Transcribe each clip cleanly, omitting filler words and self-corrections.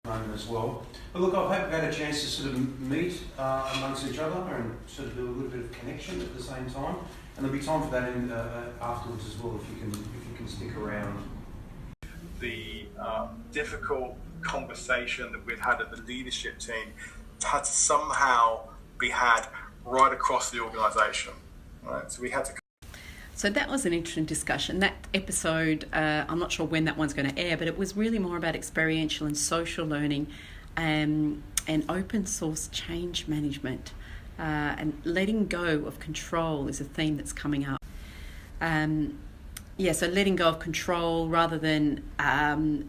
moment as well. But look, I hope we've had a chance to sort of meet amongst each other and sort of do a little bit of connection at the same time. And there'll be time for that afterwards as well, if you can stick around. The difficult conversation that we've had at the leadership team had to somehow be had right across the organisation. Right? So we had to. So that was an interesting discussion. That episode, I'm not sure when that one's going to air, but it was really more about experiential and social learning and open source change management. And letting go of control is a theme that's coming up. So letting go of control rather than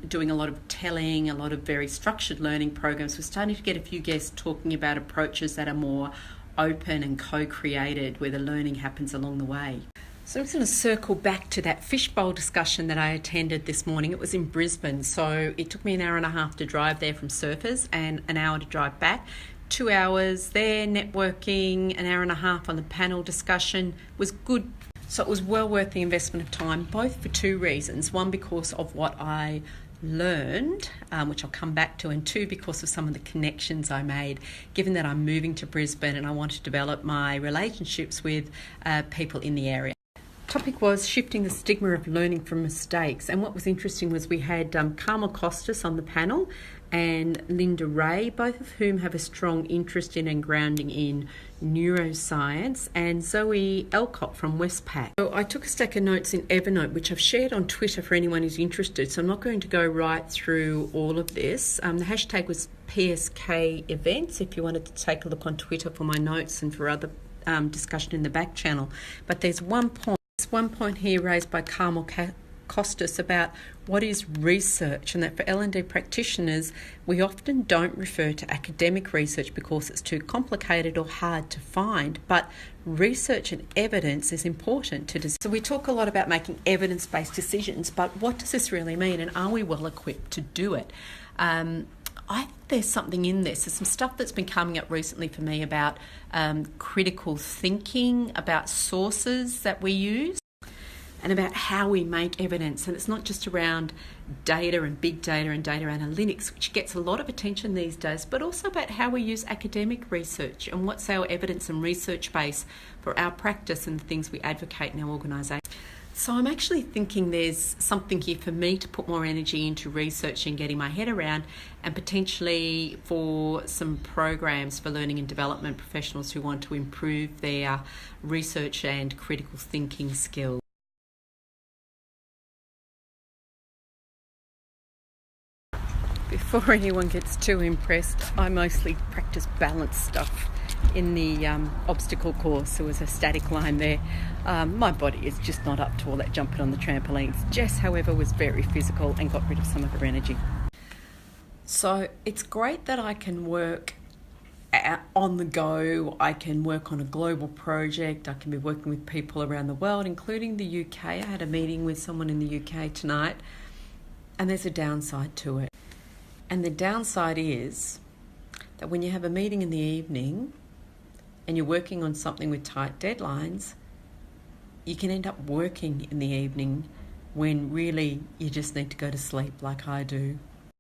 doing a lot of telling, a lot of very structured learning programs. We're starting to get a few guests talking about approaches that are more open and co-created, where the learning happens along the way. So I'm just going to circle back to that Fishbowl discussion that I attended this morning. It was in Brisbane, so it took me an hour and a half to drive there from Surfers and an hour to drive back. 2 hours there, networking, an hour and a half on the panel discussion was good. So it was well worth the investment of time, both for two reasons. One, because of what I learned, which I'll come back to, and two, because of some of the connections I made, given that I'm moving to Brisbane and I want to develop my relationships with people in the area. Topic was shifting the stigma of learning from mistakes. And what was interesting was we had Carmel Costas on the panel and Linda Ray, both of whom have a strong interest in and grounding in neuroscience, and Zoe Elcott from Westpac. So I took a stack of notes in Evernote, which I've shared on Twitter for anyone who's interested, so I'm not going to go right through all of this. The hashtag was PSK events, if you wanted to take a look on Twitter for my notes and for other discussion in the back channel. But there's one point here raised by Carmel Costas about what is research, and that for L&D practitioners we often don't refer to academic research because it's too complicated or hard to find, but research and evidence is important to So we talk a lot about making evidence-based decisions, but what does this really mean, and are we well equipped to do it? I think there's something in this. There's some stuff that's been coming up recently for me about critical thinking, about sources that we use, and about how we make evidence. And it's not just around data and big data and data analytics, which gets a lot of attention these days, but also about how we use academic research and what's our evidence and research base for our practice and the things we advocate in our organisation. So I'm actually thinking there's something here for me to put more energy into research and getting my head around, and potentially for some programs for learning and development professionals who want to improve their research and critical thinking skills. Before anyone gets too impressed, I mostly practice balance stuff in the obstacle course. There was a static line there. My body is just not up to all that jumping on the trampolines. Jess, however, was very physical and got rid of some of her energy. So it's great that I can work on the go. I can work on a global project. I can be working with people around the world, including the UK. I had a meeting with someone in the UK tonight, and there's a downside to it. And the downside is that when you have a meeting in the evening and you're working on something with tight deadlines, you can end up working in the evening when really you just need to go to sleep like I do.